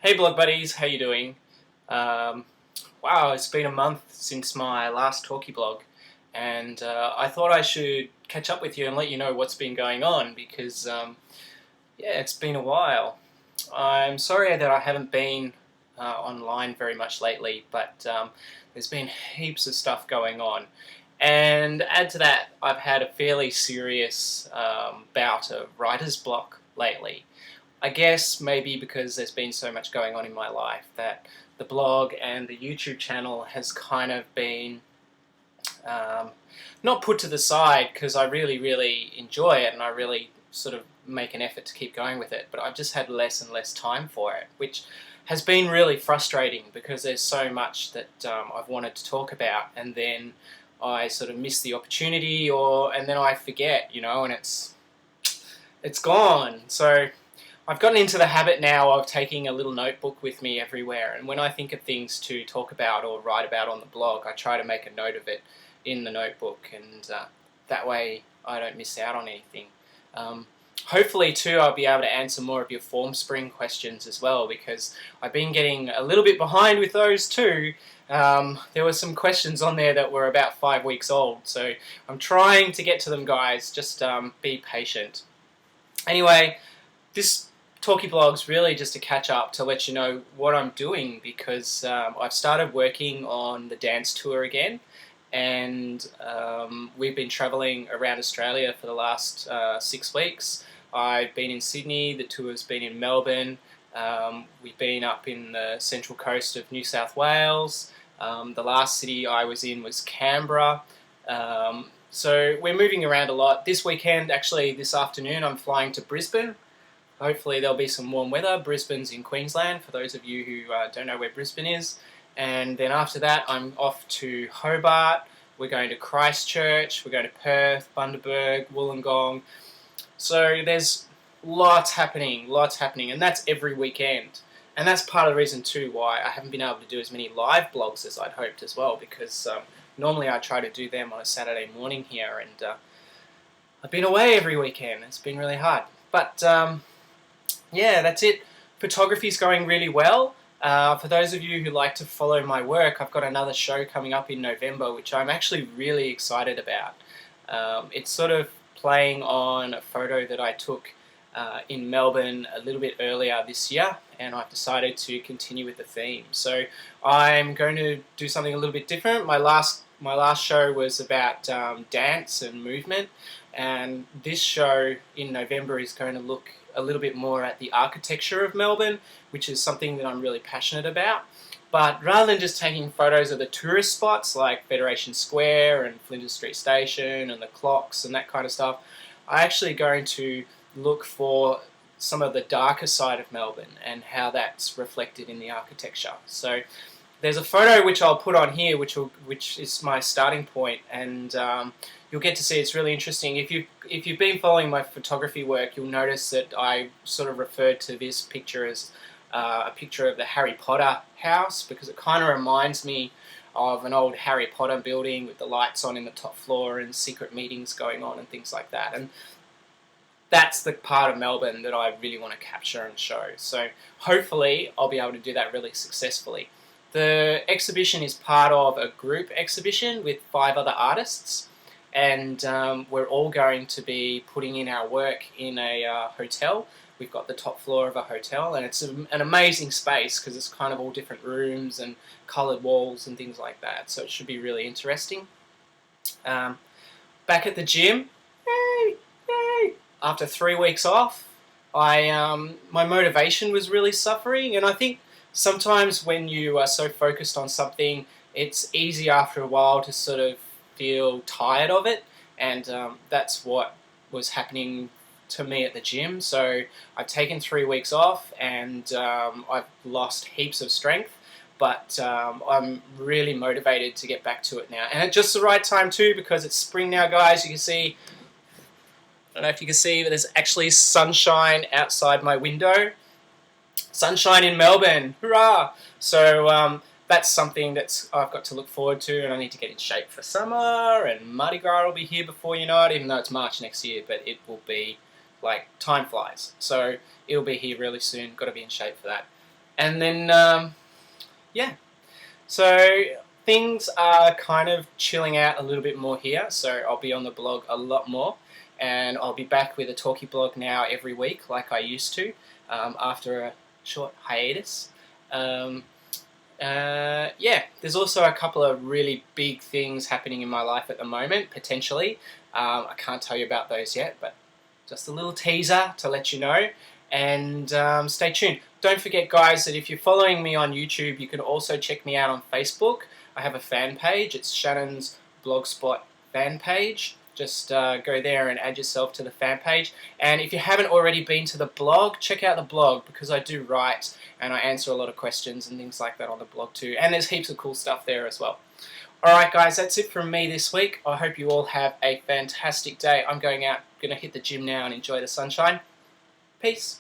Hey blog buddies, how you doing? Um, wow, it's been a month since my last talkie blog, and I thought I should catch up with you and let you know what's been going on because yeah, it's been a while. I'm sorry that I haven't been online very much lately, but there's been heaps of stuff going on. And add to that, I've had a fairly serious bout of writer's block lately. I guess maybe because there's been so much going on in my life that the blog and the YouTube channel has kind of been um, not put to the side because I really enjoy it and I really sort of make an effort to keep going with it, but I've just had less and less time for it, which has been really frustrating because there's so much that I've wanted to talk about, and then I sort of miss the opportunity, and then I forget, and it's gone. So I've gotten into the habit now of taking a little notebook with me everywhere, and when I think of things to talk about or write about on the blog, I try to make a note of it in the notebook, and that way I don't miss out on anything. Um, Hopefully too I'll be able to answer more of your Formspring questions as well, because I've been getting a little bit behind with those too. There were some questions on there that were about 5 weeks old, so I'm trying to get to them, guys. Just be patient. Anyway, this talkie blog's really just a catch up to let you know what I'm doing, because I've started working on the dance tour again, and we've been travelling around Australia for the last 6 weeks. I've been in Sydney, the tour's been in Melbourne, we've been up in the central coast of New South Wales. The last city I was in was Canberra. So we're moving around a lot. This weekend, actually this afternoon, I'm flying to Brisbane. Hopefully there'll be some warm weather. Brisbane's in Queensland, for those of you who don't know where Brisbane is. And then after that, I'm off to Hobart. We're going to Christchurch. We're going to Perth, Bundaberg, Wollongong. So there's lots happening, and that's every weekend. And that's part of the reason too why I haven't been able to do as many live blogs as I'd hoped as well, because normally I try to do them on a Saturday morning here, and I've been away every weekend. It's been really hard. But yeah, that's it. Photography's going really well. For those of you who like to follow my work, I've got another show coming up in November, which I'm actually really excited about. It's sort of playing on a photo that I took in Melbourne a little bit earlier this year, and I've decided to continue with the theme. So I'm going to do something a little bit different. My last show was about dance and movement, and this show in November is going to look a little bit more at the architecture of Melbourne, which is something that I'm really passionate about. But rather than just taking photos of the tourist spots like Federation Square and Flinders Street Station and the clocks and that kind of stuff, I'm actually going to look for some of the darker side of Melbourne and how that's reflected in the architecture. So there's a photo which I'll put on here, which is my starting point, and you'll get to see. It's really interesting. If you've been following my photography work, you'll notice that I sort of referred to this picture as a picture of the Harry Potter house, because it kind of reminds me of an old Harry Potter building with the lights on in the top floor and secret meetings going on and things like that. And that's the part of Melbourne that I really want to capture and show. So hopefully I'll be able to do that really successfully. The exhibition is part of a group exhibition with 5 other artists, and we're all going to be putting in our work in a hotel. We've got the top floor of a hotel, and it's an amazing space because it's kind of all different rooms and coloured walls and things like that, so it should be really interesting. Back at the gym, yay, yay. After 3 weeks off, my motivation was really suffering, and I think sometimes when you are so focused on something, it's easy after a while to sort of feel tired of it, and that's what was happening to me at the gym. So I've taken 3 weeks off, and I've lost heaps of strength, but I'm really motivated to get back to it now. And at just the right time too, because it's spring now, guys. You can see, I don't know if you can see, but there's actually sunshine outside my window. Sunshine in Melbourne, hurrah! So that's something that I've got to look forward to, and I need to get in shape for summer, and Mardi Gras will be here before you know it, even though it's March next year, but it will be, like, time flies. So it'll be here really soon, got to be in shape for that. And then, yeah. So things are kind of chilling out a little bit more here. So I'll be on the blog a lot more. And I'll be back with a talkie blog now every week like I used to after a short hiatus. Yeah, there's also a couple of really big things happening in my life at the moment, potentially. I can't tell you about those yet, but just a little teaser to let you know. And stay tuned. Don't forget, guys, that if you're following me on YouTube, you can also check me out on Facebook. I have a fan page. It's Shannon's Blogspot fan page. Just go there and add yourself to the fan page. And if you haven't already been to the blog, check out the blog, because I do write and I answer a lot of questions and things like that on the blog too. And there's heaps of cool stuff there as well. Alright guys, that's it from me this week. I hope you all have a fantastic day. I'm going to hit the gym now and enjoy the sunshine. Peace.